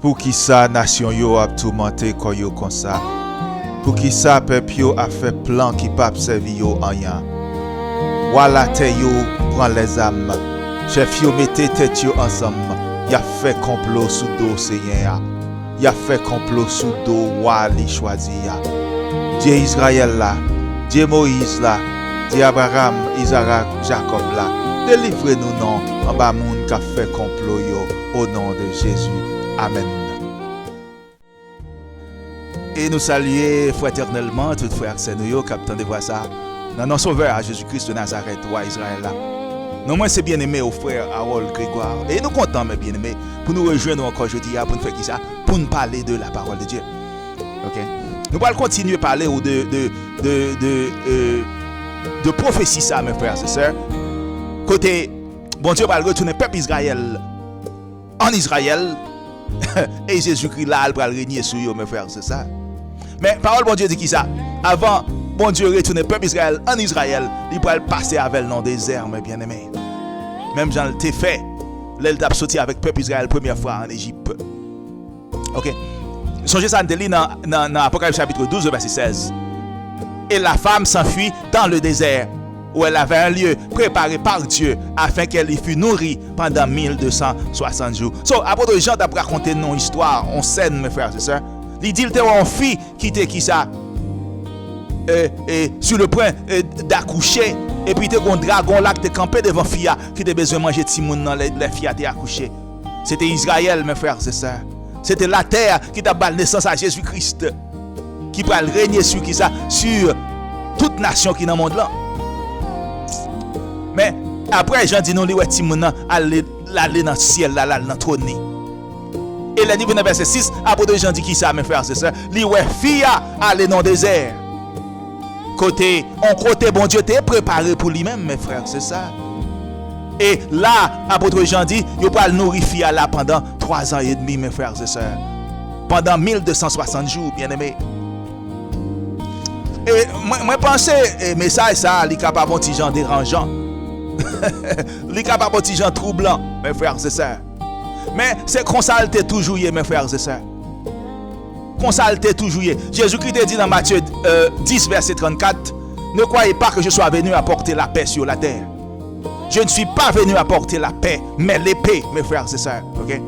Pour qui ça nation yo a tourmenté quand yo comme ça. Pour qui ça peuple yo a fait plan qui pas servi yo en rien. Voilà te yo prend les âmes. Chef yo mettez tête yo ensemble. Y a fait complot sous dos Seigneur. Y a fait complot sous dos roi li choisi ya. Dieu Israël là, Dieu Moïse là, Dieu Abraham, Isaac, Jacob là. Délivrez-nous non en bas moun qui a fait complot yo au nom de Jésus. Amen. Et nous saluons fraternellement tout frère Seigneur qui attend de voir ça dans notre sauveur Jésus-Christ de Nazareth, roi Israël là. Nous moi c'est bien aimé au frère Harold Grégoire et nous contents mes bien aimés pour nous rejoindre encore jeudi pour nous faire qui ça pour nous parler de la parole de Dieu. OK. Nous allons continuer à parler de prophétie ça mes frères et sœurs. Côté bon Dieu va retourner peuple Israël en Israël et Jésus-Christ là il va régner sur eux mes frères c'est ça. Mais parole bon Dieu dit qui ça avant bon Dieu retourner peuple Israël en Israël, il va passer avec dans le désert mes bien-aimés. Même Jean le fait, il t'a sorti avec peuple Israël première fois en Égypte. OK. Songez ça dans Apocalypse chapitre 12 verset 16. Et la femme s'enfuit dans le désert où elle avait un lieu préparé par Dieu afin qu'elle y fût nourrie pendant 1260 jours. Apôtre Jean t'a raconté une histoire, on scène mes frères et sœurs. Il dit qu'il était une fille qui était qui ça sur le point d'accoucher et puis il y a un dragon là qui était campé devant fille qui avait besoin de manger Timoun dans les filles étaient accouchées. C'était Israël mes frères et sœurs. C'était la terre qui t'a donné naissance à Jésus-Christ qui va régner sur qui ça sur toute nation qui dans le monde là. Mais après Jean dit non li ouais Timoun aller dans le ciel là dans le trône. Et le livre verset 6 apôtre Jean dit qui ça mes frères et sœurs, li ouais fille aller dans le désert. Côté bon Dieu t'est préparé pour lui-même mes frères c'est ça. Et là apôtre Jean dit il va le nourrir fille là pendant 3 ans et demi mes frères et sœurs. Pendant 1260 jours bien-aimés. Et moi penser message ça il capable un petit gens dérangeant. Il capable un petit gens troublant mes frères et sœurs. Mais c'est consalté toujours mes frères et sœurs. Consalté toujours. Jésus-Christ dit dans Matthieu 10 verset 34, ne croyez pas que je sois venu apporter la paix sur la terre. Je ne suis pas venu apporter la paix, mais l'épée, mes frères et sœurs. OK?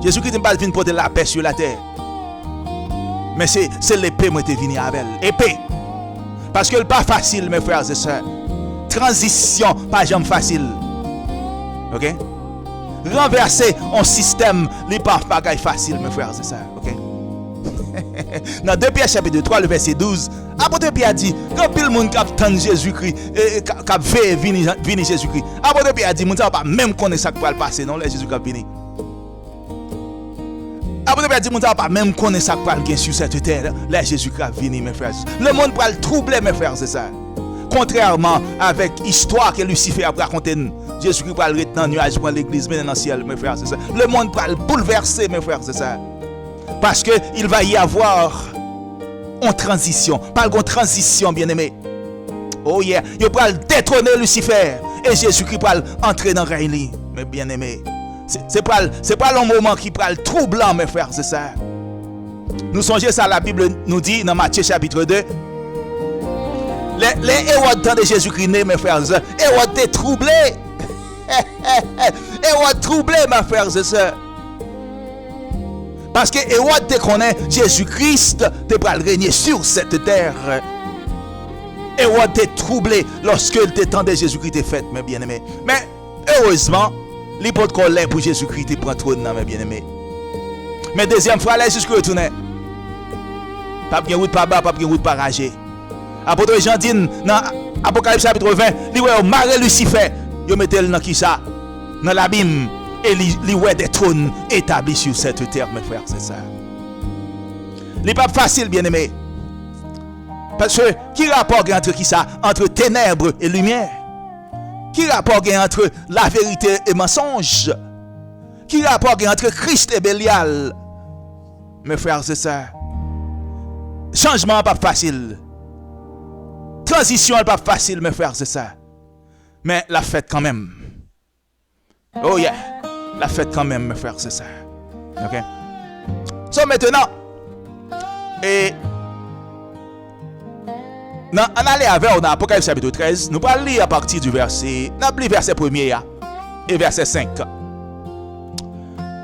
Jésus-Christ n'est pas venu porter la paix sur la terre. Mais c'est l'épée qui est venue avec elle. Épée. Parce que ce n'est pas facile, mes frères et sœurs. Transition, pas jamais facile. OK? Renverser un système, n'est pas facile, mes frères et sœurs. OK? Dans 2 Pierre chapitre 3, le verset 12, apôtre Pierre dit, quand pile monde qui attend Jésus-Christ, qui veut venir Jésus-Christ, apôtre Pierre dit, monde ne pas même connaître ça qui va passer, non, les Jésus qui va venir. Apôtre Pierre dit, monde ne pas même connaître ça qui va venir sur cette terre, les Jésus qui va venir, mes frères. Le monde va le troubler, mes frères et sœurs. Contrairement avec l'histoire que Lucifer a racontée, Jésus-Christ va le retenir dans le nuage pour l'église, mais dans le ciel, mes frères et sœurs. Le monde va le bouleverser, mes frères et sœurs. Parce qu'il va y avoir une transition. Pas une transition, bien-aimé. Oh yeah. Il va détrôner Lucifer. Et Jésus-Christ va entrer dans le règne. Mais bien-aimé. C'est pas le moment qui va le troublant, mes frères, c'est ça. Nous songeons ça, la Bible nous dit dans Matthieu chapitre 2. Les Hérode de Jésus-Christ, mes frères et sœurs. Hérode est troublé. Hérode troublé, mes frères et sœurs. Parce que Hérode te connaît Jésus-Christ te va régner sur cette terre. Hérode te troublé lorsque le temps de Jésus-Christ est fait, mes bien-aimés. Mais heureusement, l'hypothèse colère pour Jésus-Christ te prend trône, mes bien-aimés. Mais deuxième fois, là, Jésus-Christ retourne. Pas bien route pas bas, pas bien route pas ragé. Apôtre Jean dit dans Apocalypse chapitre 20, il ouais maré Lucifer, il mettait dans qui ça? Dans l'abîme. Et il y a des trônes établis sur cette terre, mes frères, c'est ça. Ce n'est pas facile, bien-aimé. Parce que, qui rapport entre qui ça? Entre ténèbres et lumière? Qui rapport entre la vérité et mensonge? Qui rapport entre Christ et Bélial? Mes frères, c'est ça. Changement n'est pas facile. Transition n'est pas facile, mes frères, c'est ça. Mais la fête quand même. Oh yeah. la fête quand même, mes frères, c'est ça. Ok? So maintenant, et on allait avec dans Apocalypse chapitre 13, nous allons lire à partir du verset, verset 1er et verset 5.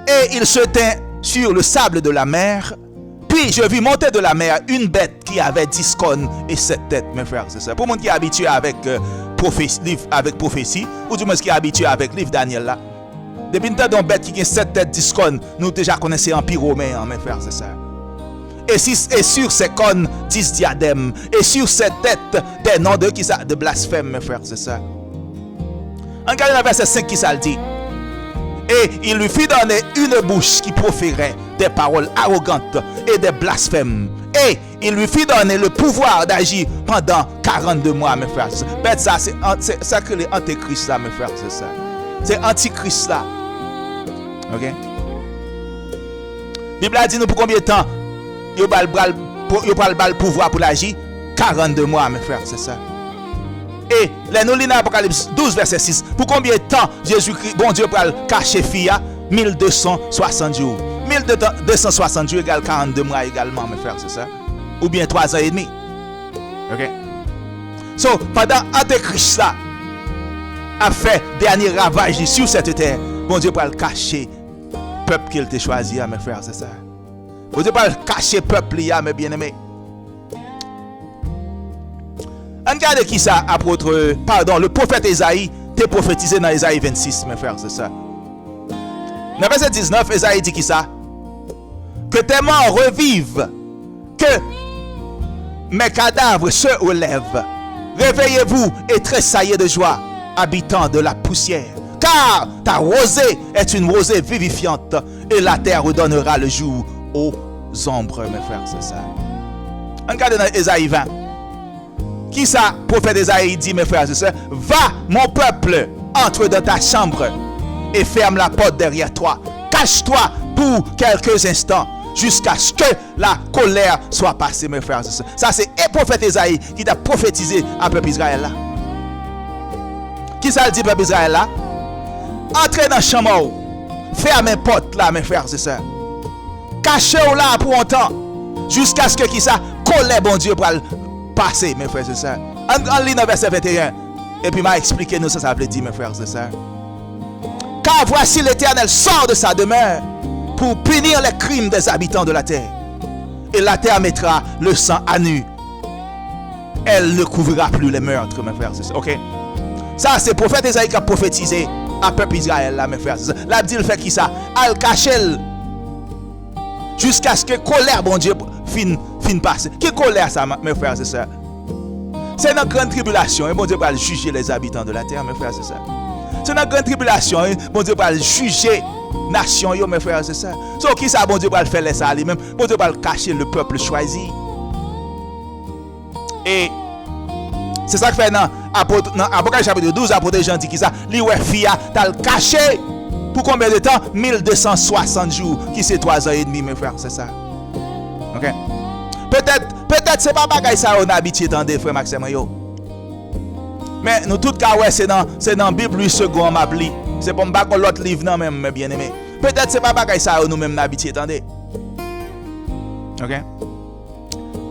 Et il se tint sur le sable de la mer. Puis je vis monter de la mer une bête qui avait 10 cornes et 7 têtes, mes frères, c'est ça. Pour le monde qui est habitué avec prophétie, ou du moins qui est habitué avec le livre Daniel là. Depuis une tête d'une bête qui a 7 têtes, 10 cornes, nous déjà connaissons l'Empire romain, mes frères, c'est ça. Et sur ces cornes, 10 diadèmes. Et sur ces têtes, des noms de blasphème, mes frères, c'est ça. En regardant le verset 5 qui ça le dit. Et il lui fit donner une bouche qui proférait des paroles arrogantes et des blasphèmes. Et il lui fit donner le pouvoir d'agir pendant 42 mois, mes frères. Bête ça, c'est ça que les antéchrist là, mes frères, c'est ça. C'est antichrist là. Ok? La Bible a dit nous pour combien de temps il va le pouvoir pour l'agir? 42 mois, mes frères, c'est ça. Et les nous lisons Apocalypse 12, verset 6. Pour combien de temps Jésus-Christ, bon Dieu, pour le cacher Fia? 1260 jours. 1260 jours égale 42 mois également, mes frères, c'est ça? Ou bien 3 ans et demi. Ok? So, pendant Antéchrist là a fait dernier ravage sur cette terre, bon Dieu, pour le cacher peuple qu'il t'a choisi, mes frères, c'est ça? Bon Dieu, pour le cacher peuple, mes bien-aimés. Regardez qui ça, le prophète Esaïe t'a prophétisé dans Esaïe 26, mes frères, c'est ça. Dans verset 19, Esaïe dit qui ça? Que tes morts revivent, que mes cadavres se relèvent. Réveillez-vous et tressaillez de joie, habitants de la poussière. Car ta rosée est une rosée vivifiante et la terre redonnera le jour aux ombres, mes frères, c'est ça. Regardez dans Esaïe 20. Qui ça, prophète Esaïe dit, mes frères et sœurs, va, mon peuple, entre dans ta chambre et ferme la porte derrière toi. Cache-toi pour quelques instants jusqu'à ce que la colère soit passée, mes frères et sœurs. Ça, c'est le prophète Esaïe qui t'a prophétisé à peuple Israël là. Qui ça le dit, peuple Israël là? Entrez dans la chambre, ferme la porte là, mes frères et sœurs. Cachez-vous là pour un temps jusqu'à ce que qui ça, colère, bon Dieu, pour passer, mes frères et sœurs. En lit dans verset 21. Et puis m'a expliqué nous ça veut dire, mes frères et sœurs. Car voici l'Éternel sort de sa demeure pour punir les crimes des habitants de la terre. Et la terre mettra le sang à nu. Elle ne couvrira plus les meurtres, mes frères et sœurs. Ok? Ça, c'est le prophète Esaïe qui a prophétisé à peuple Israël, là, mes frères et sœurs. Là, il fait qui ça? Al cacher jusqu'à ce que colère, bon Dieu, fin passer. Qui colère ça, mes frères et sœurs? C'est dans la grande tribulation, et bon Dieu va juger les habitants de la terre, mes frères et sœurs. C'est dans la grande tribulation, et bon Dieu va juger nation, mes frères et sœurs. So, qui ça, bon Dieu va faire ça lui-même? Bon Dieu va cacher le peuple choisi. Et c'est ça que fait dans Apocalypse chapitre 12, apôtre Jean dit qui ça? Li ouais fia, t'as le caché. Pour combien de temps? 1260 jours, qui c'est 3 ans et demi, mes frères, c'est ça. Ok? Peut-être c'est pas bagaille ça on habitué dans des frères Maxime yo. Mais nous tout cas ouais c'est dans Bible 8 secondes m'a li. C'est pas m'pa l'autre livre non même mes bien-aimés. Peut-être c'est pas bagaille ça nous même habitué attendez. OK?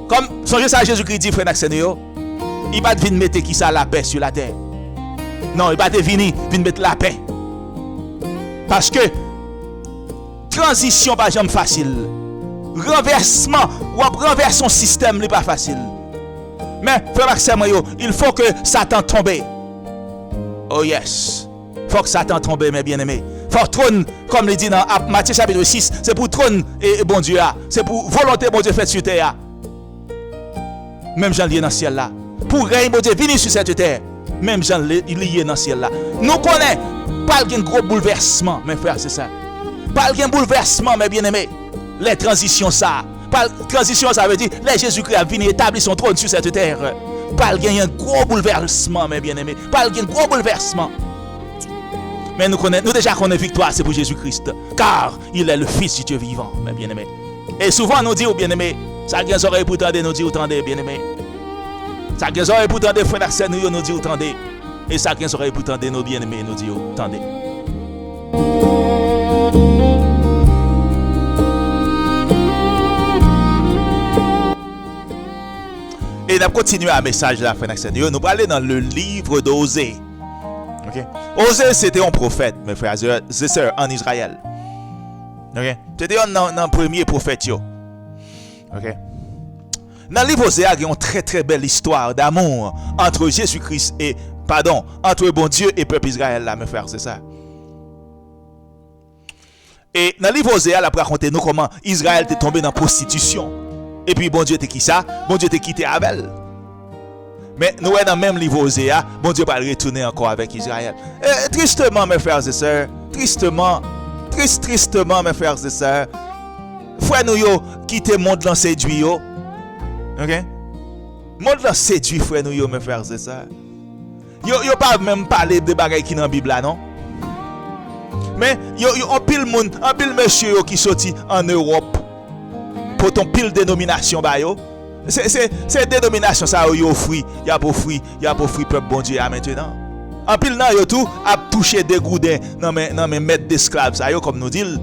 Comme songez ça Jésus-Christ dit frère Maxime yo, il va venir mettre qui ça la paix sur la terre. Non, il va venir mettre la paix. Parce que transition pas jamais facile. Renversement ou renverser son système n'est pas facile. Mais frère Maxime, il faut que Satan tombe. Oh yes. Il faut que Satan tombe, mes bien-aimés. Faut trône, comme il dit dans Matthieu chapitre 6, c'est pour trône et bon Dieu. C'est pour volonté bon Dieu faite sur terre. Même Jean lié dans le ciel là. Pour règne bon Dieu venir sur cette terre. Même Jean lié dans le ciel là. Nous connaissons pas un gros bouleversement, mes frères, c'est ça. Pas un bouleversement, mes bien-aimés. Les transitions ça. Pas transition ça veut dire les Jésus-Christ a venu établir son trône sur cette terre. Pas un gros bouleversement, mes bien-aimés. Pas un gros bouleversement. Mais nous déjà connaissons victoire, c'est pour Jésus-Christ. Car il est le Fils du Dieu vivant, mes bien-aimés. Et souvent nous dit aux bien-aimés, ça qui oreilles pour tendre, nous dit tendez, bien-aimés. Ça qui oreilles pour tendre, frère Arsène, nous dit tendez. Et ça qui oreilles pour tendre, nos bien-aimés, nous dit tendez. Et nous continuons à message de la fin de nous allons aller dans le livre d'Osée. Okay? Osée, c'était un prophète, mes frères et sœurs, en Israël. Okay? C'était un premier prophète. Okay? Dans le livre d'Osée, il y a une très très belle histoire d'amour entre Jésus-Christ et, entre bon Dieu et peuple Israël, là, mes frères, c'est ça. Et dans le livre d'Osée, il a raconté nous comment Israël était tombé dans la prostitution. Et puis bon Dieu était qui ça? Bon Dieu était quitté Abel. Mais nous dans le même livre Osée, bon Dieu va retourner encore avec Israël. Et tristement, mes frères et sœurs, tristement, mes frères et sœurs, frère nous yo quitté monde dans séduit yo. OK? Monde dans séduit frère nous yo, mes frères et sœurs. Yo pas même parler de bagaille qui dans la Bible là, non? Mais yo en pile monde, en pile monsieur yo qui sorti en Europe. Pour ton pile dénomination ba yo. C'est dénomination ça yo offri, y a pour fruit peuple bon Dieu à maintenant. En pile nan yo tout a touché des goudins non mais maître d'esclaves ça yo comme nous dit.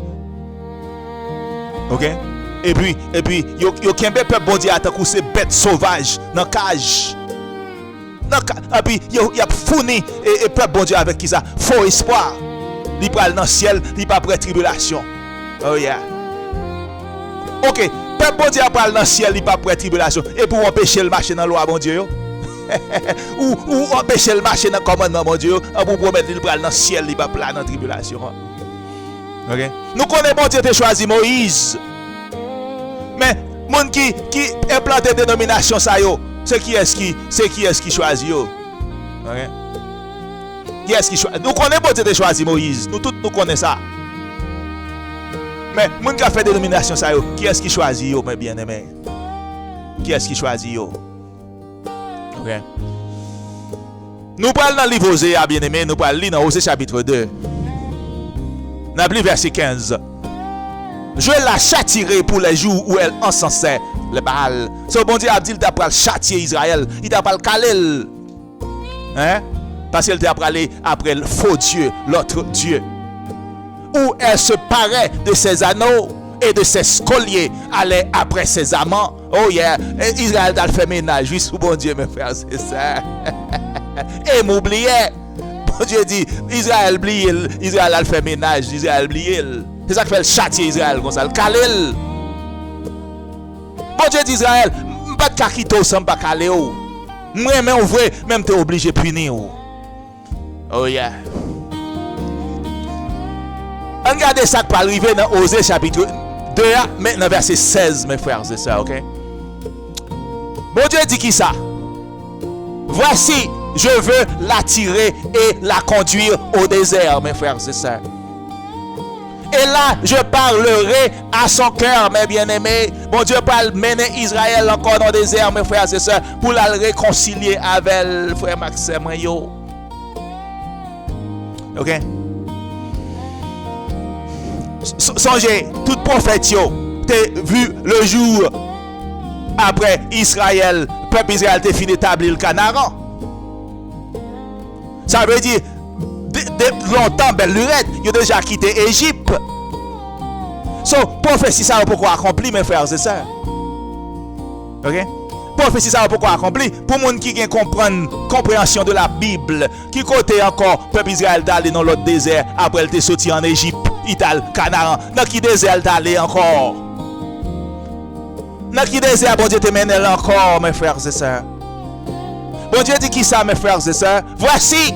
OK? Et puis yo kembe peuple bon Dieu tant que c'est bête sauvage dans cage. Et puis yo y a fourni et peuple bon Dieu avec qui ça faux espoir. Li pral dans ciel, li pas près tribulation. Oh yeah. OK. Peuple bon Dieu parle dans le ciel, il pas près tribulation. Et pour empêcher le marché dans la loi, bon Dieu. ou empêcher le marché dans le commandement, bon Dieu. Pour promettre qu'il parle dans le ciel, il pas près dans la tribulation. OK? Nous connaissons bon Dieu qui a choisi Moïse. Mais, les gens qui implantent des dénominations, c'est qui est-ce qui choisit? OK? Qui est-ce qui choisit? Nous connaissons bon Dieu qui a choisi Moïse. Nous tous nous connaissons ça. Mais, moun qui a fait dénomination ça yo, qui est-ce qui choisit yo, mes bien-aimés? Qui est-ce qui choisit yo? OK. Nous parlons dans le livre Osée, bien-aimés, nous parlons dans Osée chapitre 2. Nous avons verset 15. Je la châtierai pour les jours où elle encensait le Baal. Ce bon Dieu a dit qu'il t'a pas châtier Israël, il t'a pas calé. Hein? Parce qu'il t'a parlé après le faux Dieu, l'autre Dieu. Où elle se parait de ses anneaux et de ses scolliers, allait après ses amants. Oh yeah, et Israël a fait ménage, juste pour bon Dieu, mes frères, c'est ça. Et m'oubliait. Bon Dieu dit, Israël a fait ménage, Israël oublié. C'est ça qui fait le châtier Israël, comme ça, le calé. Bon Dieu dit Israël, pas de kakito sans pas calé. Moi, même vrai, même t'es obligé de punir. Oh yeah. Regardez ça qui peut arriver dans Osée chapitre 2, maintenant verset 16, mes frères et sœurs, ok? Bon Dieu dit qui ça? Voici, je veux l'attirer et la conduire au désert, mes frères et sœurs. Et là, je parlerai à son cœur, mes bien-aimés. Bon Dieu parle mener Israël encore dans le désert, mes frères et sœurs, pour la réconcilier avec le frère Maxime. Ok? Songez, tout prophète t'es vu le jour après Israël, peuple Israël t'es fini d'établir le Canaan. Ça veut dire longtemps belle lurette, il a déjà quitté Égypte. Prophétie ça pourquoi accompli, mes frères et sœurs. OK? Prophétie ça pourquoi accompli pour monde qui gagne compréhension de la Bible, qui côté encore peuple Israël d'aller dans l'autre désert après il était sorti en Égypte. Ital, Canaan, dans qui désert d'aller encore? Dans qui désert, bon Dieu te mène encore, mes frères et sœurs? Bon Dieu dit qui ça, mes frères et sœurs? Voici,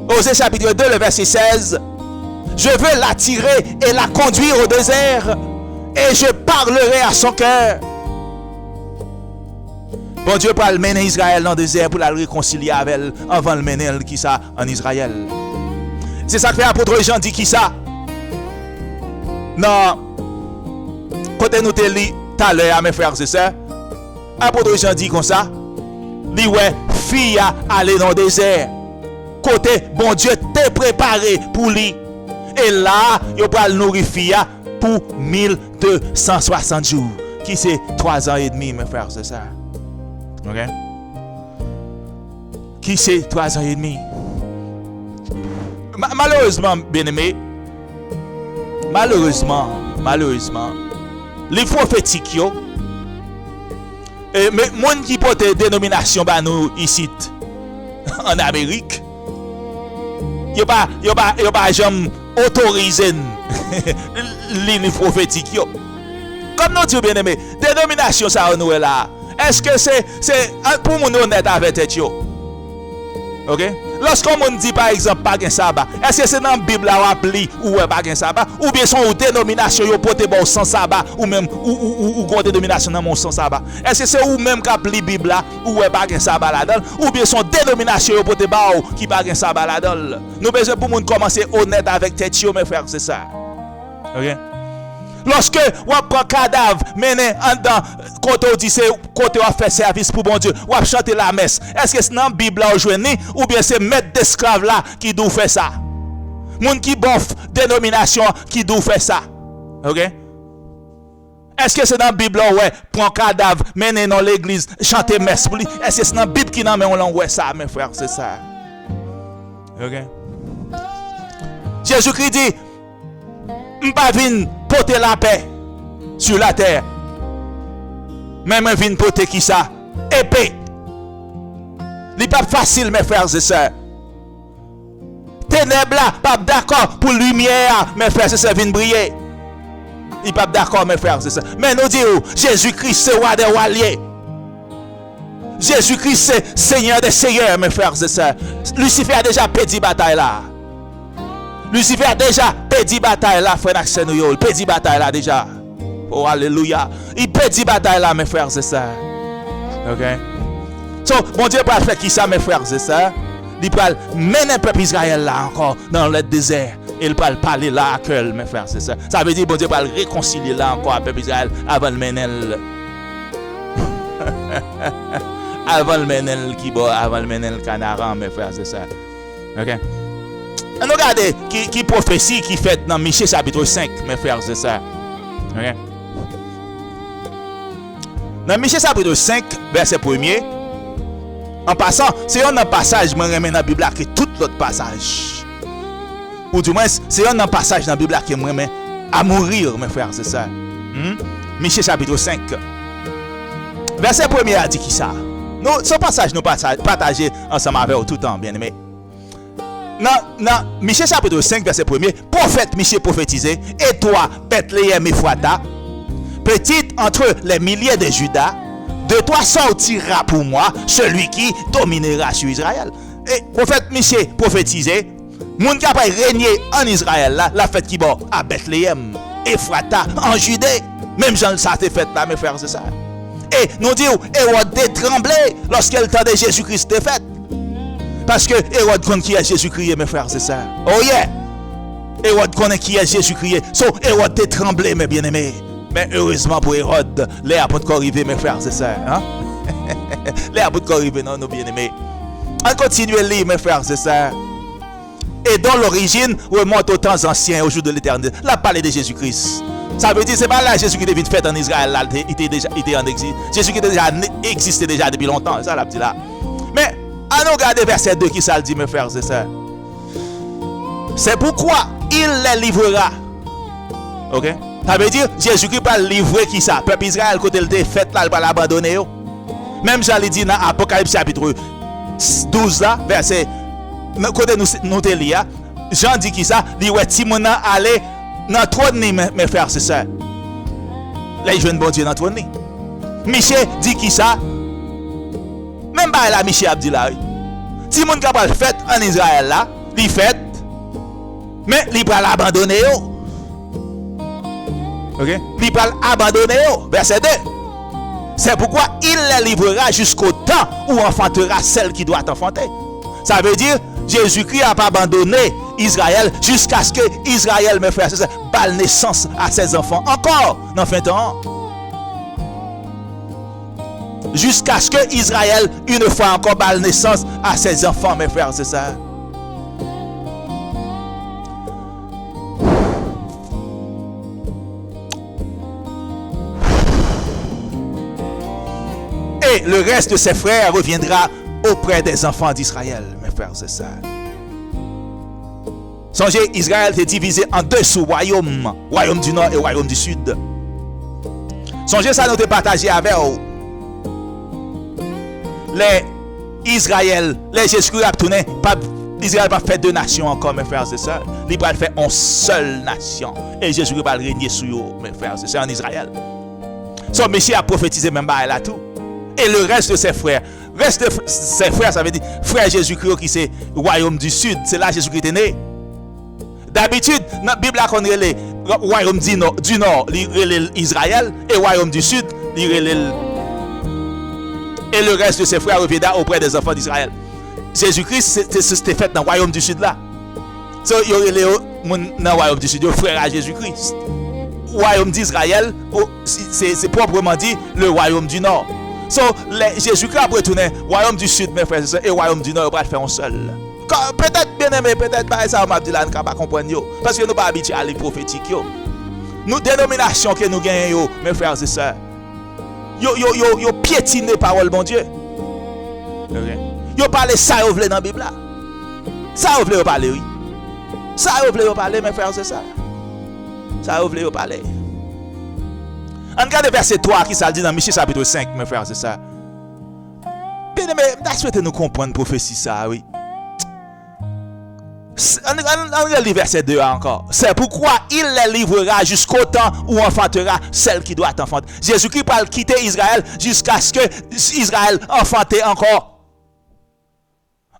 Osée chapitre 2, le verset 16. Je veux l'attirer et la conduire au désert, et je parlerai à son cœur. Bon Dieu parle mener Israël dans le désert pour la réconcilier avec elle, avant de mener qui ça en Israël. C'est ça que fait l'apôtre Jean dit qui ça? Non. Côté nous te lit tout à l'heure, mes frères et sœurs, l'apôtre Jean dit comme ça. Dit ouais, fille a aller dans le désert. Côté bon Dieu t'est préparé pour lui. Et là, il va le nourrir fille pour 1260 jours. Qui c'est 3 ans et demi, mes frères et sœurs. OK? Qui c'est 3 ans et demi? Malheureusement, bien aimé, malheureusement, les prophétiques, mais gens qui portent dénomination bah nous ici en Amérique, yo pas jamais autorisé les prophétiques. Comme nous disons bien aimé, dénomination ça nous est là. Est-ce que c'est pour nous honnête avec tête yo? OK? Lorsqu'on dit par exemple pas un sabbat, est-ce que c'est dans la Bible là appli ou pas un sabbat ou bien son dénomination yo porter bon sans sabbat ou même ou dénomination dans mon sans sabbat? Est-ce que c'est ou même qui appli Bible là ou pas un sabbat là-dedans ou bien son dénomination yo porter ba qui pas un sabbat là-dedans? Nous besoin pour monde commencer honnête avec tête yo mes frères, c'est ça. OK? Lorsque on prend cadavre mené en dedans côté on dit c'est côté on fait service pour bon Dieu, on chanter la messe. Est-ce que c'est dans la Bible là aujourd'hui ou bien c'est maître d'esclave là qui doit faire ça? Moun qui bof dénomination qui doit faire ça. OK? Est-ce que c'est dans la Bible là ouais, prend cadavre mené dans l'église, chanter messe pour lui? Est-ce que c'est dans la Bible qui nan mais on ouais ça mes frères, c'est ça. OK? Jésus-Christ dit m'pas vinn porter la paix sur la terre. Mais je viens porter qui ça? Épée. Ce n'est pas facile, mes frères et sœurs. Ténèbres là, pas d'accord pour lumière, mes frères et sœurs, viennent briller. Il n'est pas d'accord, mes frères et sœurs. Mais nous disons, Jésus-Christ, c'est roi des rois liés. Jésus-Christ, c'est Seigneur des seigneurs, mes frères et sœurs. Lucifer a déjà perdu bataille là. Lucifer a déjà perdu bataille là, frère Axel Nouyo. Il perdu bataille là déjà. Oh, alléluia. Il perdu bataille là, mes frères et sœurs. OK? So, bon Dieu va faire qui ça, mes frères et sœurs? Il va mener le peuple Israël là encore dans le désert. Il va parler là à cœur, mes frères et sœurs. Ça veut dire bon Dieu va le réconcilier là encore avec le peuple Israël avant le mener. Avant le mener qui bon, avant le mener le canaran, mes frères et sœurs. OK? On regarde qui prophétie qui fait dans Michée chapitre 5, mes frères et sœurs. OK? Dans Michée chapitre 5, verset 1er, en passant, c'est un passage que je remets dans la Bible qui est tout l'autre passage. Ou du moins, c'est un passage dans la Bible qui me remet à mourir, mes frères et sœurs. Michée chapitre 5. Verset 1er a dit qui ça? Ce passage nous partageons ensemble avec vous tout le temps, bien aimé. Dans Michée chapitre 5, verset 1er, prophète Michée prophétisé, et toi, Bethléem Ephrata, petite entre les milliers de Judas, de toi sortira pour moi celui qui dominera sur Israël. Et prophète Michée prophétisé, moun qui a régné en Israël, là, la fête qui va à Bethléem, Ephrata, en Judée. Même Jean ça t'est fait là, mes frères, c'est ça. Et nous disons, Hérode a tremblé lorsqu'elle entendait Jésus-Christ était fait. Parce que Hérode connaît qui est Jésus-Christ, mes frères, c'est ça. Oh yeah! Hérode connaît qui est Jésus-Christ. So, Hérode a tremblé, mes bien-aimés. Mais heureusement pour Hérode, les apôtres arrivés, mes frères, c'est ça. Hein? Les apôtres arrivés, non, nos bien-aimés. On continue à lire, mes frères, c'est ça. Et dont l'origine remonte aux temps anciens, au jour de l'éternité. La parler de Jésus-Christ. Ça veut dire, c'est pas là Jésus qui devait fait en Israël, là, il était en exil. Jésus qui existait déjà depuis longtemps, ça l'a dit là. Mais, allons regarder verset 2 qui ça le dit, mes frères, c'est ça. C'est pourquoi il les livrera. Ok? Ça veut dire, Jésus-Christ va livrer qui ça? Peuple Israël, quand il était fait là, il va l'abandonner. Même j'allais dire dans Apocalypse chapitre 12 là, verset, côté nous te lis, Jean dit qui ça? Il dit, ouais, Timon allait dans le trône, mes frères, c'est ça. Là, il joue un bon Dieu dans le trône. Michée dit qui ça? Même pas là, Michée a dit là. Timon qui a fait en Israël là, il fait, mais il va l'abandonner. Ok? Il va l'abandonner. Verset 2. C'est pourquoi il les livrera jusqu'au temps où enfantera celle qui doit enfanter. Ça veut dire, Jésus-Christ n'a pas abandonné Israël jusqu'à ce que Israël, mes frères, balle naissance à ses enfants. Encore, dans 20 ans. Jusqu'à ce que Israël, une fois encore, balle naissance à ses enfants, mes frères, c'est ça. Et le reste de ses frères reviendra auprès des enfants d'Israël, mes frères et sœurs. Songez, Israël était divisé en deux sous-royaumes. Royaume du Nord et royaume du Sud. Songez, ça nous a partagé avec vous. Les Israël, les Jésus-Christ a tourné, Israël va faire deux nations encore, mes frères et sœurs. Il va faire une seule nation. Et Jésus-Christ va régner sur eux, mes frères et sœurs, en Israël. Son Messie a prophétisé même là tout. Et le reste de ses frères. Reste de ses frères, ça veut dire frère Jésus-Christ qui c'est royaume du Sud. C'est là Jésus-Christ est né. D'habitude, dans la Bible, on a les royaume du Nord, Israël, et royaume du Sud, et le reste de ses frères reviendra auprès des enfants d'Israël. Jésus-Christ, c'était fait dans le royaume du Sud là. So, il y aurait les dans le royaume du Sud, frère à Jésus-Christ. Royaume d'Israël, c'est proprement dit le royaume du Nord. So, Jésus-Christ a retourné royaume du Sud, mes frères et sœurs, et royaume du Nord, on va le faire un seul. Peut-être bien aimé, peut-être pas ça, on m'a dit là, on ne peut pas comprendre. Parce que nous ne sommes pas habitués à les prophétiques. Nous, dénominations que nous gagnons, mes frères et sœurs, yo piétine les paroles, mon Dieu. Yo parle ça, vous voulez dans la Bible là. Ça, vous voulez parler, oui. Ça, vous voulez parler, mes frères et sœurs. Ça, vous voulez parler. On regarde verset 3 qui ça dit dans Michée chapitre 5, mes frères et sœurs. Bien aimé, je souhaite nous comprendre prophétie ça, oui. On regarde le verset 2 encore. C'est pourquoi il les livrera jusqu'au temps où enfantera celle qui doit enfanter. Jésus-Christ va quitter Israël jusqu'à ce que Israël enfante encore.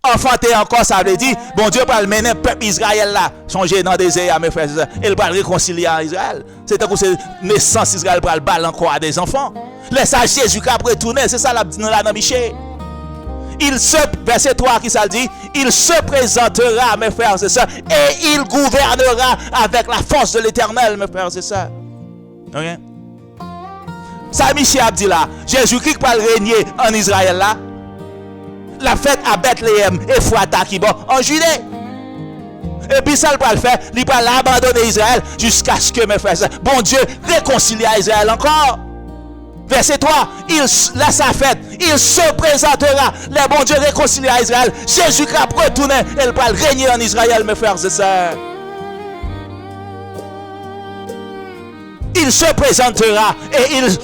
Enfanter encore, ça veut dire, bon Dieu va mener le peuple Israël là, changer dans des désert, mes frères et sœurs, et il va le réconcilier à Israël. C'est un coup, c'est naissance Israël va le baller encore à des enfants. Laisse à Jésus qui a retourné, c'est ça la dit là dans Michée. Verset 3 qui ça dit, il se présentera, mes frères et sœurs, et il gouvernera avec la force de l'Éternel, mes frères et sœurs. Ok? Ça, Michée a dit là, Jésus-Christ va régner en Israël là. La fête à Bethléem et Fouata qui bon en Judée. Et puis ça, il va le faire, il va l'abandonner Israël jusqu'à ce que, mes frères et sœurs, bon Dieu réconcilie à Israël encore. Verset 3, là sa fête, il se présentera, les bon Dieu réconcilie à Israël. Jésus-Christ a retourné, il va régner en Israël, mes frères et sœurs. Il se présentera et il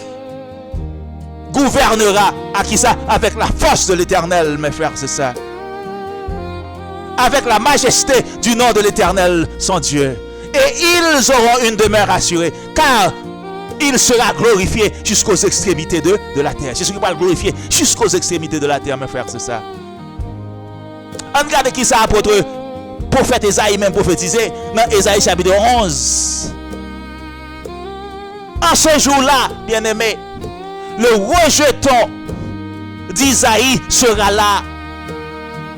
gouvernera à qui ça? Avec la force de l'Éternel, mes frères et sœurs. Avec la majesté du nom de l'Éternel, son Dieu. Et ils auront une demeure assurée, car il sera glorifié jusqu'aux extrémités de la terre. Jésus va le glorifier jusqu'aux extrémités de la terre, mes frères, c'est ça. On regarde qui ça apôtre prophète Esaïe même prophétisé dans Esaïe chapitre 11. En ce jour-là, bien-aimé, le rejeton d'Isaïe sera là.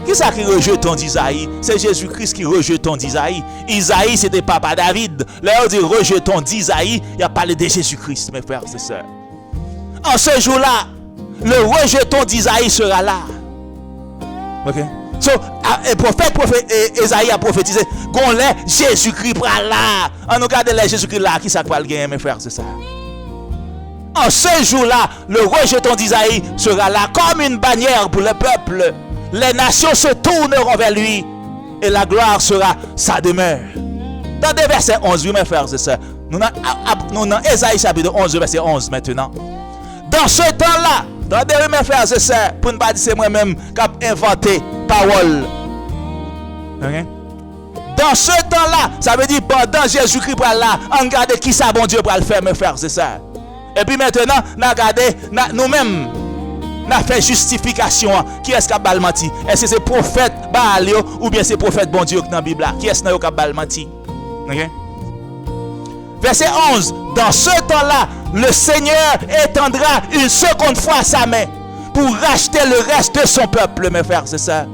Qui ça qui rejeton d'Isaïe? C'est Jésus-Christ qui rejeton d'Isaïe. Isaïe, c'était papa David. Là, on dit rejeton d'Isaïe, il a parlé de Jésus-Christ, mes frères et sœurs. En ce jour-là, le rejeton d'Isaïe sera là. Ok? So, le prophète Esaïe a prophétisé qu'on l'est Jésus-Christ sera là. On regarde les Jésus-Christ là, qui ça va le gagner, mes frères et sœurs. En ce jour-là, le rejeton d'Isaïe sera là comme une bannière pour le peuple. Les nations se tourneront vers lui et la gloire sera sa demeure. Dans des versets 11, oui, mes frères et sœurs, nous dans Esaïe chapitre 11, verset 11 maintenant. Dans ce temps-là, dans des mes frères et sœurs, pour ne pas dire c'est moi-même qui ai inventé parole. Okay? Dans ce temps-là, ça veut dire pendant Jésus-Christ pour là, on regarde qui ça bon Dieu pour le faire, mes frères et sœurs. Et puis maintenant, nous regardons nous-mêmes. Nous avons fait justification. Qui est-ce qui a menti? Est-ce que c'est prophète Baal ou bien c'est prophète bon Dieu dans la Bible? Qui est-ce qui a menti? Okay? Verset 11. Dans ce temps-là, le Seigneur étendra une seconde fois sa main pour racheter le reste de son peuple, mes frères, c'est ça.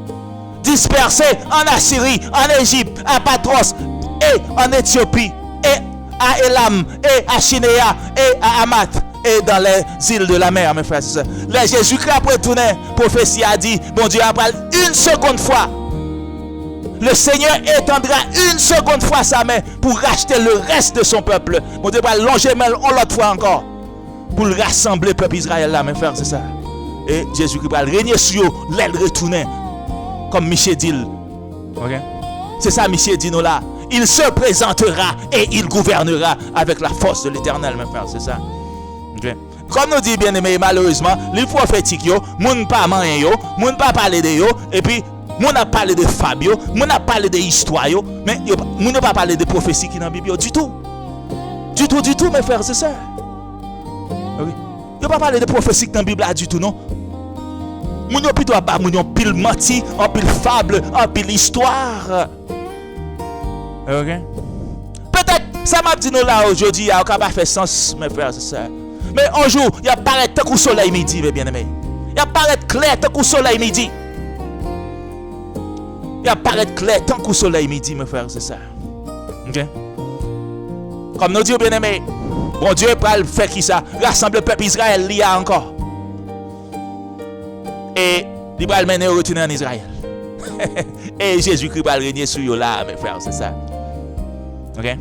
Dispersé en Assyrie, en Égypte, à Patros et en Éthiopie, et à Elam, et à Shinéa, et à Hamath, et dans les îles de la mer, mes frères et sœurs. Là, Jésus-Christ a retourné, prophétie a dit, bon Dieu a parlé une seconde fois. Le Seigneur étendra une seconde fois sa main pour racheter le reste de son peuple. Bon Dieu va longer mais l'autre fois encore pour le rassembler, peuple Israël là, mes frères, c'est ça. Et Jésus-Christ va régner sur eux, l'aile retourner, comme Michée dit. Ok? C'est ça, monsieur dit nous là. Il se présentera et il gouvernera avec la force de l'Éternel, mes frères. C'est ça. Okay. Comme nous dit bien aimé, malheureusement, les prophétiques, moun pas man yo, moun pas parler de yo, et puis moun a parlé de Fabio, moun a parlé de histoire, mais moun n'a pas parlé de prophétie qui dans la Bible du tout. Du tout, mes frères, c'est ça. Okay. Yo pas parlé de prophétie dans la Bible du tout, non? Moun yo plutôt pas moun yo pile menti, en pile fable, en pile histoire. OK? Peut-être ça m'a dit nous là aujourd'hui, il a pas fait sens, mes frères, c'est ça. Mais un jour, il apparaît tant qu'au soleil midi, mes bien-aimés. Il apparaît clair tant qu'au soleil midi. Il apparaît clair tant qu'au soleil midi, mes frères, c'est ça. OK? Comme nous disons, bien-aimés, bon Dieu va faire qui ça? Rassembler le peuple Israël, il y a encore. Et il va le mener retourner en Israël. Et Jésus-Christ va régner sur eux là, mes frères, c'est ça. OK?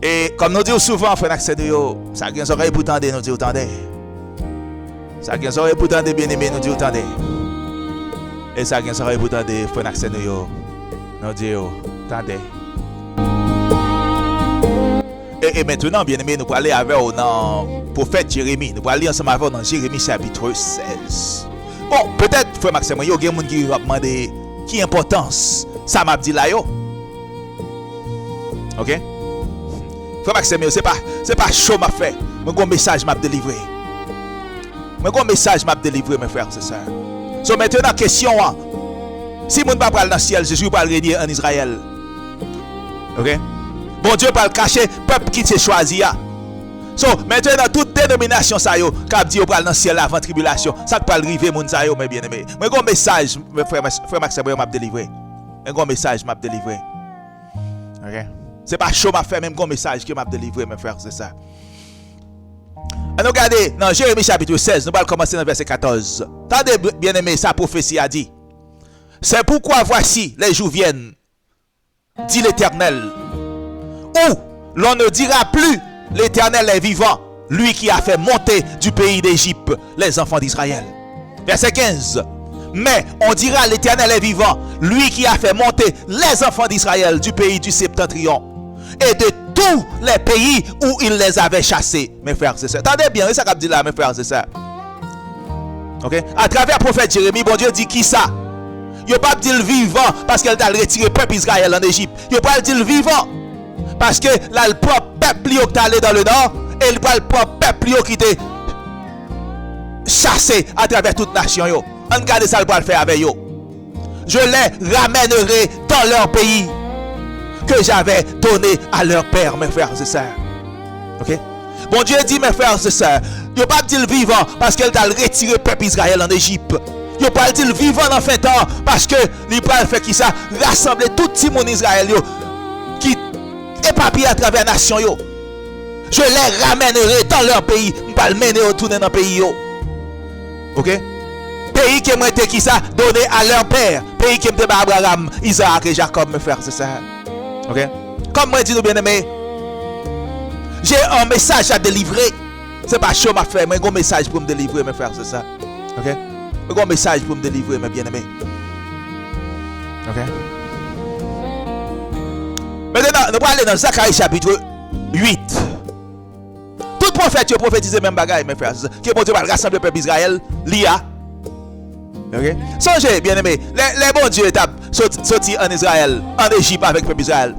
Et comme nous disons souvent, frère accès de yo, ça qui est oreille pour tendre, nous disons tendez. Ça qui est oreille pour tendre, bien aimé, nous disons tendez. Et ça qui est oreille pour tendre, frère accès de yo, nous disons tendez. Et maintenant, bien aimé, nous allons aller avec le prophète Jérémie. Nous allons aller ensemble avec dans Jérémie chapitre 16. Bon, peut-être, frère Maxime, il y a des gens qui vont demander qui importance ça m'a dit là yo. OK? Frère Maxime, c'est pas chaud m'a fait. Mais un message m'a délivré. Mes frères, c'est ça. So maintenant question si moun pas pral dans le ciel, Jésus va régner en Israël. OK? Bon Dieu va le cacher peuple qui s'est choisi. So maintenant toute dénomination ça yo, k'ap di yo pral dans le ciel avant tribulation, ça va arriver moun ça yo mes bien-aimés. Mais un message frère Maxime m'a délivré. Un message m'a délivré. OK? C'est pas chaud m'a fait même un message qui m'a délivré mes frères, c'est ça. On regarde dans Jérémie chapitre 16, nous allons commencer dans verset 14. Tendez bien aimé, sa prophétie a dit: c'est pourquoi voici les jours viennent, dit l'Éternel, où l'on ne dira plus l'Éternel est vivant, lui qui a fait monter du pays d'Égypte les enfants d'Israël. Verset 15. Mais on dira l'Éternel est vivant, lui qui a fait monter les enfants d'Israël du pays du septentrion et de tous les pays où il les avait chassés. Mes frères, c'est ça. Attendez bien, c'est ça qu'a dit là, mes frères, c'est ça. OK? À travers le prophète Jérémie, bon Dieu dit qui ça? Il n'a pas dit le vivant parce qu'elle a retiré le peuple Israël en Égypte. Il n'a pas dit le vivant parce que là, le propre peuple qui est allé dans le nord et le propre peuple qui était chassé à travers toute nation. Regardez ça, le faire avec eux. Je les ramènerai dans leur pays que j'avais donné à leur père, mes frères et sœurs. OK? Bon Dieu dit, mes frères et sœurs, il n'a pas dit le vivant parce qu'il a retiré le peuple Israël en Égypte. Il n'a pas dit le vivant dans fin temps parce que il a fait qui ça? Rassembler tout le monde Israël qui est papier à travers la nation. Je les ramènerai dans leur pays. Je ne vais pas les mener retourner dans le pays. OK? Pays qui m'a été qui ça donné à leur père. Pays qui m'a été Abraham, Isaac et Jacob, mes frères, c'est ça. OK? Comme moi dit nous bien aimé, j'ai un message à délivrer. C'est pas chaud m'a fait, mais j'ai un message pour me délivrer, mes frères, c'est ça. OK? J'ai un message pour me délivrer, mes bien aimés. OK? Maintenant, nous allons aller dans Zacharie chapitre 8. Tout prophète, tu prophétisé même bagaille, mes frères, que bon Dieu va rassembler le peuple d'Israël, l'IA. OK? Songez, bien aimé, les bons dieux étaient sortis en Israël, en Égypte avec le peuple d'Israël.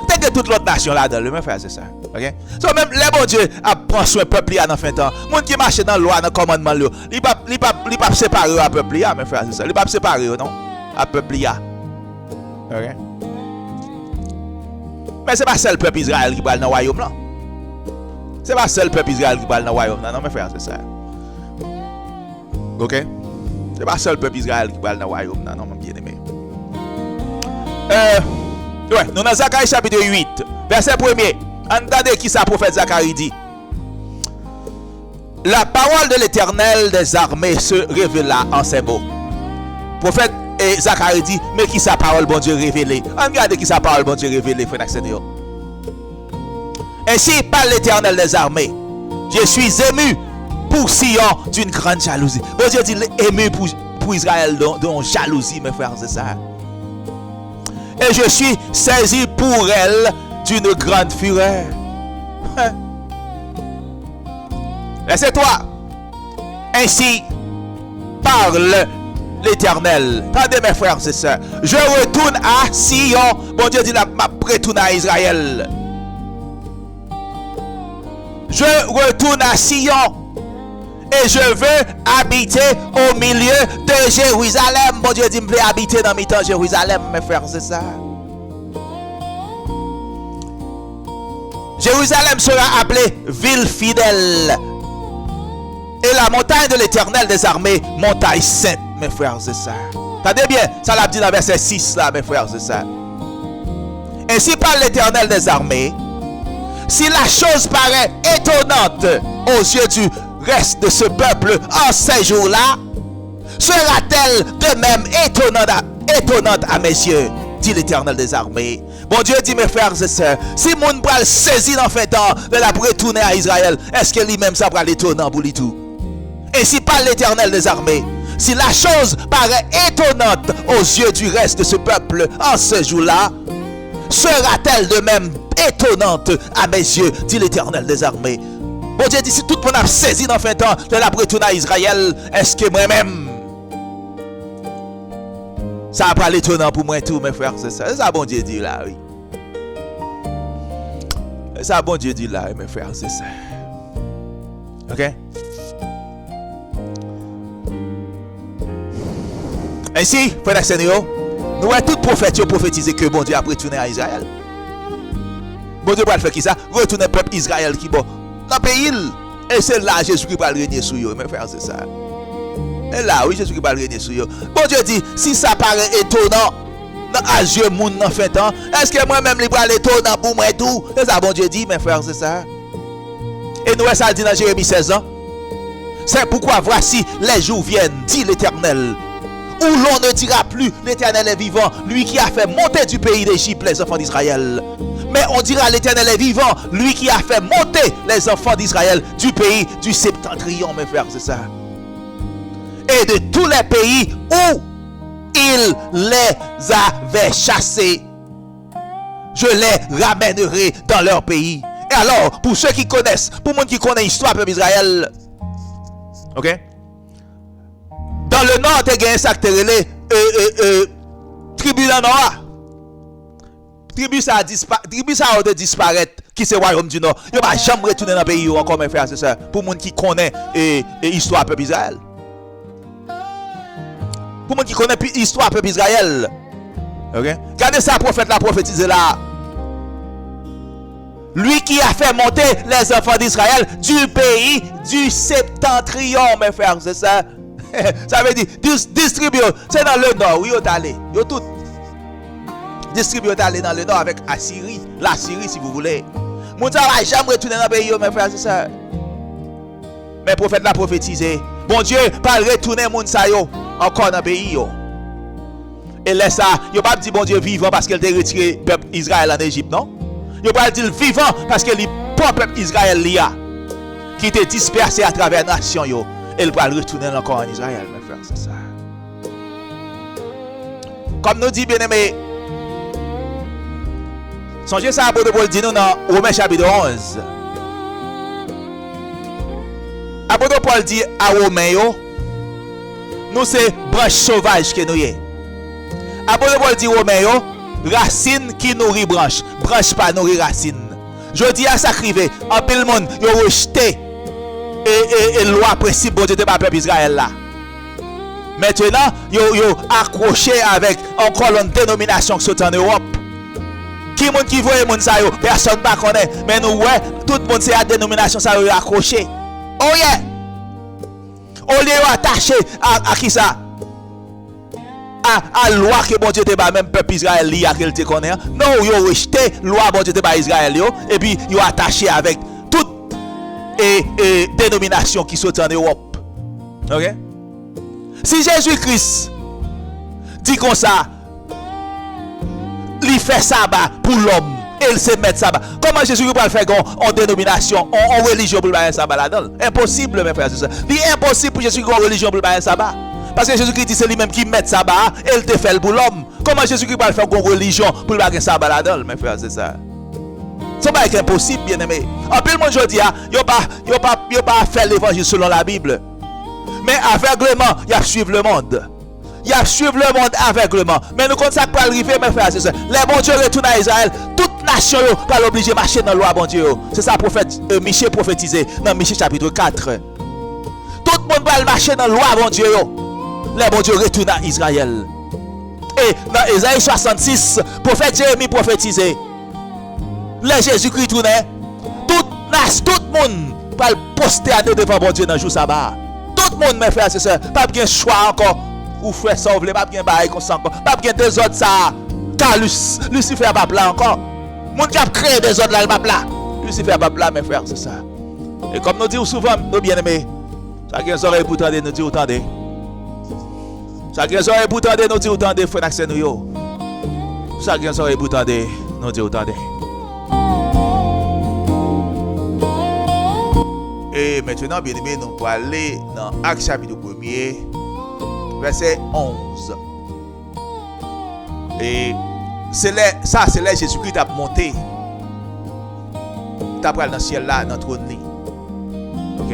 T'es que toute l'autre nation là-dedans, mes frères, c'est ça. OK? So même les bons dieux prennent soin du peuple dans fin temps. Les gens qui marchent dans la loi, dans le commandement, ils ne peuvent pas séparer le peuple, mes frères, c'est ça. Ils ne peuvent pas séparer, non? Le peuple. OK? Mais ce n'est pas seul le peuple Israël qui va dans le royaume, non? Ce n'est pas seul le peuple Israël qui va dans le royaume, non, mes frères, c'est ça. OK? Ce n'est pas seul le peuple Israël qui va dans le royaume, non, mon bien-aimé. Ouais, nous dans Zacharie chapitre 8, verset 1er. Entendez qui ça prophète Zacharie dit. La parole de l'Éternel des armées se révéla en ces mots. Prophète Zacharie dit, mais qui sa parole bon Dieu révélée? Regardez qui sa parole bon Dieu révélée, frère Axénio. Ainsi parle l'Éternel des armées. Je suis ému pour Sion d'une grande jalousie. Bon Dieu dit ému pour Israël dans jalousie, mes frères et sœurs. Et je suis saisi pour elle d'une grande fureur. Laissez-toi. Ainsi parle l'Éternel. Attendez mes frères et sœurs. Je retourne à Sion. Bon Dieu dit là, je retourne à Israël. Je retourne à Sion. Et je veux habiter au milieu de Jérusalem. Bon Dieu dit, je veux habiter dans mi-temps Jérusalem, mes frères et sœurs. Jérusalem sera appelée ville fidèle. Et la montagne de l'Éternel des armées, montagne sainte, mes frères et sœurs. Attendez bien, ça l'a dit dans verset 6 là, mes frères et sœurs. Ainsi parle l'Éternel des armées. Si la chose paraît étonnante aux yeux du reste de ce peuple en ces jours-là, sera-t-elle de même étonnante à mes yeux, dit l'Éternel des armées. Bon Dieu dit, mes frères et sœurs, si mon bras saisi dans fait temps de la retourner à Israël, est-ce que lui-même ça va l'étonnant pour lui tout? Et si parle l'Éternel des armées, si la chose paraît étonnante aux yeux du reste de ce peuple en ce jour-là, sera-t-elle de même étonnante à mes yeux, dit l'Éternel des armées. Bon Dieu dit, si tout le monde a saisi dans fin temps de la retourner à Israël, est-ce que moi-même ça va pas l'étonnant pour moi tout, mes frères, c'est ça. C'est ça bon Dieu dit là, oui. C'est ça bon Dieu dit là, mes frères, c'est ça. Ok? Ainsi, frères et sœurs, nous avons tous prophètes prophétisé que bon Dieu a retourné à Israël. Bon Dieu va faire qui ça? Retourner le peuple Israël qui bon dans le pays. Et c'est là Jésus qui va régner sur eux, mes frères, c'est ça. Et là, oui, Jésus qui va régner sur eux. Bon Dieu dit, si ça paraît étonnant à yeux moun dans fin temps, est-ce que moi-même il va l'étonnant pour moi tout? C'est ça bon Dieu dit, mes frères, c'est ça. Et nous ça dit dans Jérémie 16 ans. C'est pourquoi voici les jours viennent, dit l'Éternel, où l'on ne dira plus l'Éternel est vivant, lui qui a fait monter du pays d'Égypte les enfants d'Israël. Mais on dira l'Éternel est vivant, lui qui a fait monter les enfants d'Israël du pays du septentrion, mes frères, c'est ça. Et de tous les pays où il les avait chassés, je les ramènerai dans leur pays. Et alors, pour ceux qui connaissent, pour les gens qui connaissent l'histoire de Israël, ok? Dans le nord, tu as gagné ça que tribu dans le nord. Tribu ça a disparaître, qui c'est le royaume du nord. Il ne va jamais retourner dans le pays encore, mes frères et sœurs, pour les gens qui connaissent l'histoire de Israël. Pour les gens qui connaissent l'histoire de Israël. Ok? Regardez ça, prophète l'a prophétisé là. Lui qui a fait monter les enfants d'Israël du pays du septentrion, mes frères, c'est ça. Ça veut dire distribuer. C'est dans le nord, oui, vous allez. Vous tout distribuer allé dans le nord avec Assyrie, la Syrie si vous voulez. Mon Dieu va jamais retourner dans le pays, mes frères, c'est ça. Mais le prophète l'a prophétisé. Bon Dieu, pas retourner mon sa yo encore dans le pays yo. Et laisse ça, yo pas dit bon Dieu vivant parce qu'elle t'a retiré peuple Israël en Égypte, non? Yo pas dit vivant parce que le peuple Israël là qui était dispersé à travers la nation yo, elle va retourner encore en Israël, mes frères, c'est ça. Comme nous dit bien-aimé, songez ça, apôtre Paul dit nous dans Romains chapitre 11. Apôtre Paul dit à Romains, nous c'est branche sauvage que nous y est. Apôtre Paul dit Romains, racine qui nourrit branche, branche pas nourrit racine. Je dis à ça crivé, en pile monde, yo rejeté et loi principe bon Dieu de peuple Israël là. Maintenant, yo accroché avec encore une dénomination qui sont en Europe. Qui monde qui voit monde ça yo, personne pas connaît, mais nous ouais, tout le monde c'est la dénomination ça yo accroché. Oh yeah. Au lieu attaché à qui ça? À loi que bon Dieu te ba même peuple Israël li a qu'il te connaît. Non, yo rejeté loi bon Dieu te ba Israël yo et puis yo attaché avec toute et dénomination qui sont en Europe. OK? Si Jésus-Christ dit comme ça, il fait sabbat pour l'homme et il se met sabbat. Comment Jésus va le faire en dénomination, en religion pour le sabbat là-dedans? Impossible, mes frères et sœurs. C'est impossible pour Jésus en religion pour le sabbat. Parce que Jésus-Christ dit c'est lui-même qui met sabbat et il te fait pour l'homme. Comment Jésus-Christ va faire une religion pour le bagage sabbat là-dedans, mes frères, c'est ça. C'est pas impossible, bien aimé. En plus, le monde aujourd'hui, il n'y a pas fait l'évangile selon la Bible. Mais aveuglement, il y a suivre le monde. Il y a suivre le monde aveuglement. Mais nous comptons ça pour arriver, mes frères, c'est ça. Les bons dieux retournent à Israël. Toute nation pas l'obliger de marcher dans la loi, bon Dieu. C'est ça, prophète Michée prophétisé dans Michée chapitre 4. Tout le monde va marcher dans la loi, bon Dieu. Les bons dieux retournent à Israël. Et dans Isaïe 66, prophète Jérémie prophétisé. Les Jésus-Christ tournait. Tout le monde va poster à devant bon Dieu dans le jour sabbat. Tout le monde, mes frères, c'est ça. Pas bien choix encore. Ou frère ça, ou pas bien bail comme ça encore. Pas bien des autres ça. Car Lucifer pas là encore. Mon qui a créé des autres là, il pas là. Lucifer pas là, mes frères, c'est ça. Et comme nous disons souvent, nos bien-aimés, ça qui est oreille pour tendre, nous dit autant de. Ça qui est oreille pour tendre, nous dit autant de, frère Naxen yo. Ça qui est oreille pour tendre, nous dit autant de. Et maintenant, bien aimé, nous pouvons aller dans Actes chapitre 1er, verset 11. Et c'est là Jésus-Christ a monté. Tu as pris dans le ciel là, dans le trône. Ok?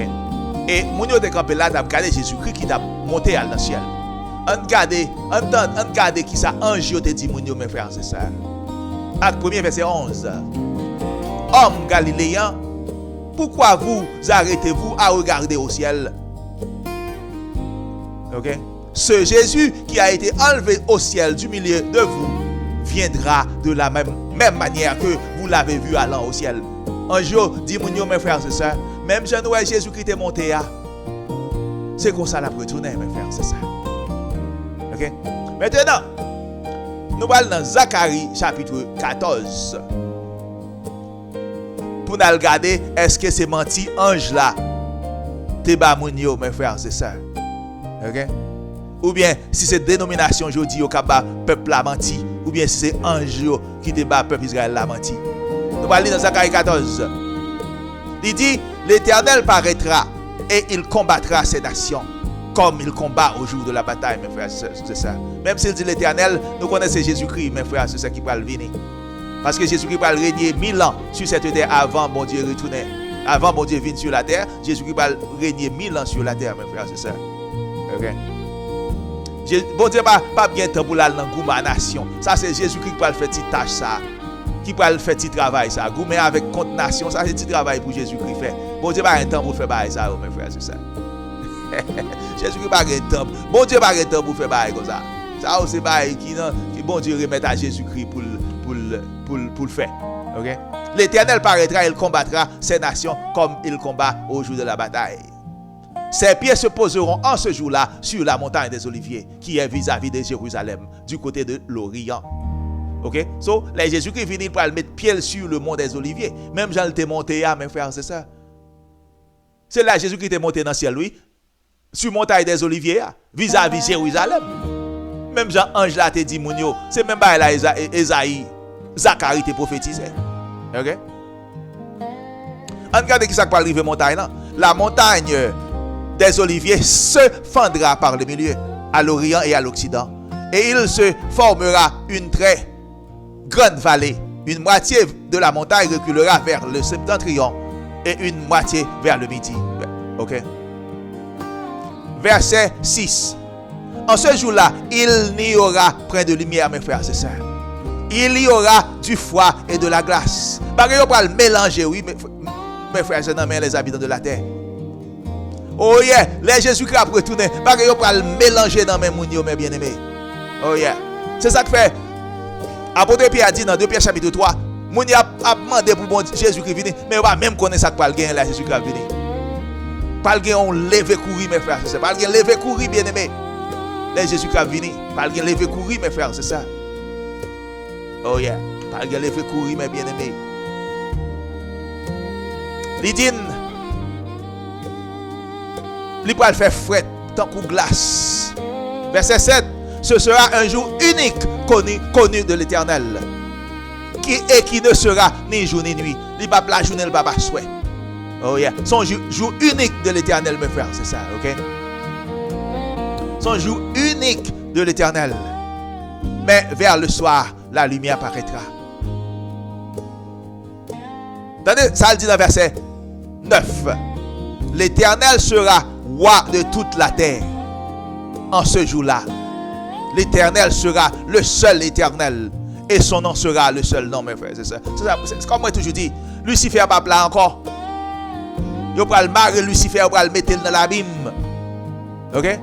Et mon yo de campé là, tu as regardé Jésus-Christ qui t'a monté dans le ciel. On regarde qui ça ange te dit mon yo, mes frères, c'est ça. Acte 1er, verset 11. Homme galiléen, pourquoi vous arrêtez-vous à regarder au ciel? Ok? Ce Jésus qui a été enlevé au ciel du milieu de vous viendra de la même manière que vous l'avez vu allant au ciel. Un jour, dit mon mes frères, c'est ça. Même Jean Noël Jésus qui est monté à. C'est comme ça la retourner, mes frères, c'est ça. Ok? Maintenant, nous allons dans Zacharie chapitre 14. Pour nous regarder, est-ce que c'est menti ange là? T'es bas mon yo, mes frères, c'est ça. Ok? Ou bien si c'est dénomination jodi au kaba peuple la menti, ou bien si c'est ange qui te bat peuple Israël la menti. Nous allons dans Zacharie 14. Il dit l'Éternel paraîtra et il combattra ces nations comme il combat au jour de la bataille, mes frères, c'est ça. Même s'il dit l'Éternel, nous connaissons Jésus-Christ, mes frères, c'est ça qui va le venir. Parce que Jésus-Christ va régner 1000 ans sur cette terre avant bon Dieu retourner. Avant bon Dieu vienne sur la terre, Jésus-Christ va régner 1000 ans sur la terre, mes frères, c'est ça. Ok? Bon Dieu pas bien temps pour la gouma nation. Ça c'est Jésus-Christ qui va faire petite tâche ça. Qui va faire petit travail ça. Goumer avec contre nation, ça c'est petit travail pour Jésus-Christ faire. Bon Dieu pas un temps pour faire bail ça, mes frères, c'est ça. Jésus-Christ pas un temps. Bon Dieu pas un temps pour faire bail comme ça. Ça c'est bail qui bon Dieu remet à Jésus-Christ pour le faire. OK? L'Éternel paraîtra et il combattra ces nations comme il combat au jour de la bataille. Ses pieds se poseront en ce jour-là sur la montagne des Oliviers, qui est vis-à-vis de Jérusalem, du côté de l'Orient. Ok? So, là, Jésus-Christ finit par mettre pied sur le mont des Oliviers. Même Jean était monté à, mes frères, c'est ça. C'est là Jésus-Christ est monté dans le ciel, lui, sur la montagne des Oliviers, vis-à-vis Jérusalem. Même Jean Ange là te dit, Mounio, c'est même pas là, Esaïe, Zacharie te prophétisé. Ok? Regardez qui ça va arriver montagne là. La montagne des Oliviers se fendra par le milieu, à l'Orient et à l'Occident. Et il se formera une très grande vallée. Une moitié de la montagne reculera vers le septentrion et une moitié vers le midi. Ok? Verset 6. En ce jour-là, il n'y aura point de lumière, mes frères, c'est ça. Il y aura du froid et de la glace. Parce que vous pouvez le mélanger, oui, mes frères, je n'aime les habitants de la terre. Oh yeah, les Jésus-Christ a retourné. Parce que vous pouvez le mélanger dans mes mounions, mes bien-aimés. Oh yeah. C'est ça que fait. Apôtre Pierre a dit dans 2 Pierre chapitre 3, Mouni a demandé pour bon Jésus-Christ venir, mais on va même connaître ça que pas le gain là Jésus-Christ a venir. Pas le gain on lever courir mes frères, c'est ça. Pas le gain lever courir bien-aimé. Les Jésus-Christ a venir, pas le gain lever courir mes frères, c'est ça. Oh yeah, pas le gain lever courir mes bien-aimés. Lidine il va le faire fret tant que glace. Verset 7. Ce sera un jour unique connu de l'Éternel. Qui ne sera ni jour ni nuit. Il va la journée, il va pas souhait. Oh yeah. Son jour unique de l'Éternel, mes frères, c'est ça, ok? son jour unique de l'Éternel. Mais vers le soir, la lumière paraîtra. Attendez, ça le dit dans verset 9. L'Éternel sera roi de toute la terre. En ce jour-là, l'Éternel sera le seul Éternel. Et son nom sera le seul nom, mes frères. C'est comme moi toujours dit. Lucifer va pas là encore. Il va le marrer Lucifer, il va le mettre dans l'abîme. Ok?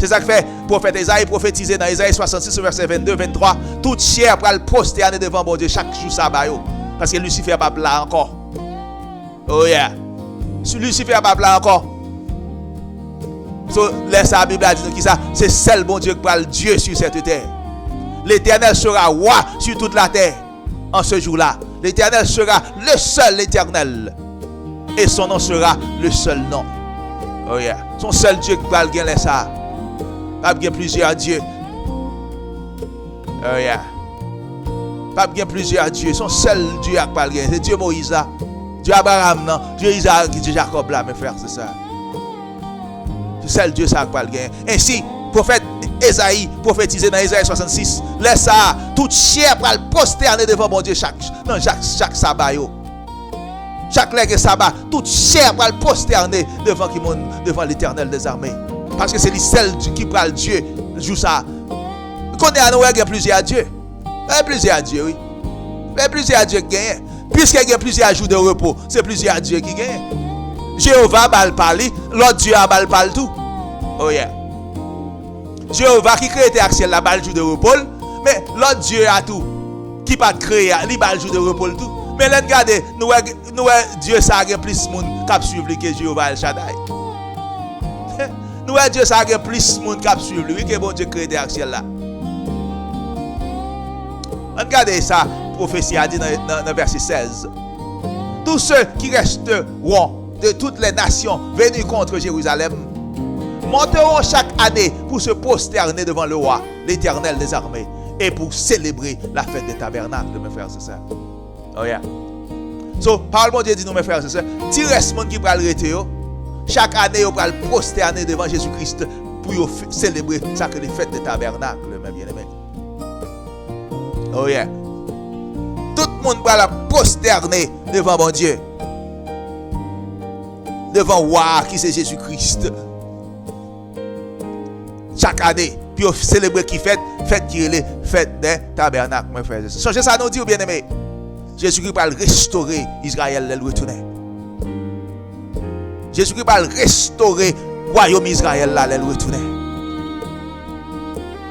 C'est ça que fait le prophète Isaïe prophétiser dans Isaïe 66, verset 22-23. Toute chair va le prosterner devant mon Dieu chaque jour sabbat. Parce que Lucifer va pas là encore. Oh yeah. Lucifer va pas là encore. So, laisse la Bible dire qui ça? C'est seul bon Dieu qui parle Dieu sur cette terre. L'Éternel sera roi sur toute la terre en ce jour-là. L'Éternel sera le seul Éternel. Et son nom sera le seul nom. Oh yeah. Son seul Dieu qui parle gagner ça. Pas bien plusieurs dieux. Oh yeah. Pas bien plusieurs dieux. Son seul Dieu qui parle gagner. C'est Dieu Moïse là. Dieu Abraham non. Dieu Isaac, Dieu Jacob là, mes frères, c'est ça. C'est seul Dieu ça qui parle gagner. Ainsi, prophète Esaïe prophétisé dans Isaïe 66. Laisse ça. Toute chair va le prosterner devant mon Dieu chaque sabbat. Chaque lègue sabbat, toute chair va le prosterner devant l'Éternel des armées. Parce que c'est lui seul qui parle Dieu. Joue ça. Qu'on est à nous, il y a plusieurs dieux. Il y a plusieurs dieux, oui. Il y a plusieurs dieux qui gagnent. Puisqu'il y a plusieurs jours de repos, c'est plusieurs dieux qui gagnent. Jéhovah va le parler, l'autre Dieu va le parler tout. Oh yeah. Jéhovah qui crée tes actions là, le jour de repos, mais l'autre Dieu a tout. Qui pas créé, il va le jour de repos tout. Mais regardez, nous Dieu ça a plus de monde qui suivre que Jéhovah El Shaddai. Nous Dieu ça a plus de monde qui suivre lui que bon Dieu crée des actions là. Regardez ça, prophétie a dit dans verset 16. Tous ceux qui resteront de toutes les nations venus contre Jérusalem monteront chaque année pour se prosterner devant le roi, l'Éternel des armées, et pour célébrer la fête des tabernacles, mes frères et sœurs. Oh yeah. So, parole mon Dieu dit nous, mes frères et sœurs, si reste monde qui va le rester, chaque année, on va le prosterner devant Jésus-Christ pour célébrer ça que les fêtes des tabernacles, mes bien-aimés. Oh yeah. Tout le monde va la prosterner devant mon Dieu. Devant roi qui c'est Jésus-Christ. Chaque année, puis on célèbre qui fête qui est les fêtes des tabernacles, mes frères et sœurs. Songez ça nous dit, bien aimé. Jésus-Christ va restaurer Israël, le retourner. Jésus-Christ va restaurer le royaume Israël, le retourner.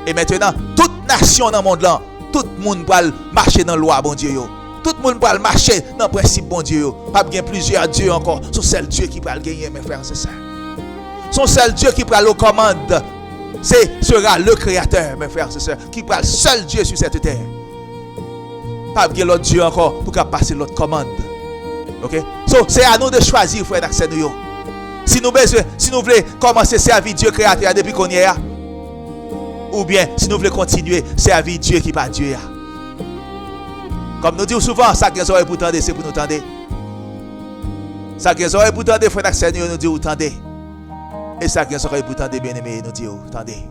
Et maintenant, toute nation dans le monde là, tout le monde va marcher dans la loi, bon Dieu. Tout le monde va marcher dans le principe, bon Dieu. Pas bien plusieurs dieux encore. Son seul Dieu qui va le gagner, mes frères et sœurs. Son seul Dieu qui va le commande. Sera le Créateur, mes frères et sœurs, qui parle seul Dieu sur cette terre. Pas bien l'autre Dieu encore pour qu'il passe l'autre commande. Ok? So, c'est à nous de choisir, frère d'accès nous. Si nous voulons commencer à servir Dieu Créateur depuis qu'on y est, ou bien si nous voulons continuer à servir Dieu qui n'est pas Dieu. Comme nous disons souvent, ça qui est pour tendre, c'est pour nous tendre. Ça qui est pour tendre, frère d'accès nous dit, vous tendez. Et ça qui est pour tendre, bien aimé, nous dit, tendez.